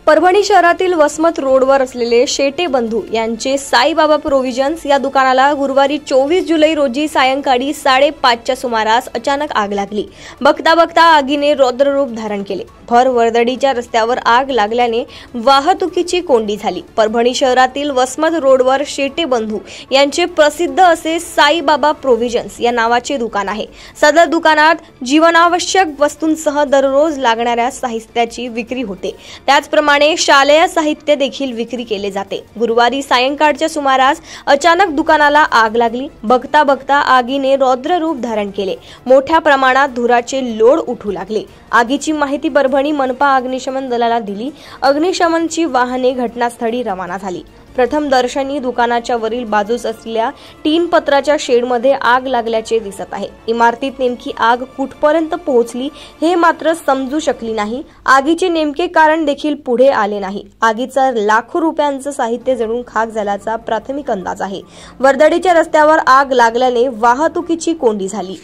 परभणी शहरातील वसमत रोडवर असलेले शेटे बंधू यांचे साईबाबा प्रोव्हिजन्स या दुकानाला गुरुवारी 24 जुलै रोजी सायंकाळी 5:30च्या सुमारास अचानक आग लागली। बघता बघता आगीने रौद्ररूप धारण केले। भर वर्दळीच्या रस्त्यावर आग लागल्याने वाहतुकीची कोंडी झाली। परभणी शहरातील वसमत रोडवर शेटे बंधू यांचे प्रसिद्ध असे साईबाबा प्रोव्हिजन्स या नावाचे दुकान आहे। सदर दुकानात जीवनावश्यक वस्तूंसह दररोज लागणाऱ्या साहित्याची विक्री होते। त्याचप्रमाणे शालेय साहित्य देखील विक्री केले जाते। गुरुवारी सायंकाळच्या सुमारास अचानक दुकानाला आग लागली। बघता बघता आगीने रौद्र रूप धारण केले। मोठ्या प्रमाणात धुराचे लोड उठू लागले। आगीची माहिती परभणी मनपा अग्निशमन दलाला दिली। अग्निशमनची वाहने घटनास्थळी रवाना झाली। प्रथम दर्शनी दुकानाच्या वरील बाजूस असलेल्या टीन पत्राच्या शेडमध्ये आग लागल्याचे दिसत आहे। इमारतीत नेमकी आग कुठपर्यंत पोहोचली हे मात्र समजू शकली नाही। आगीचे नेमके कारण देखील पुढे आले नाही। आगीचा लाखो रुपयांचं साहित्य जळून खाक झाल्याचा प्राथमिक अंदाज आहे। वर्दळीच्या रस्त्यावर आग लागल्याने वाहतुकीची कोंडी झाली।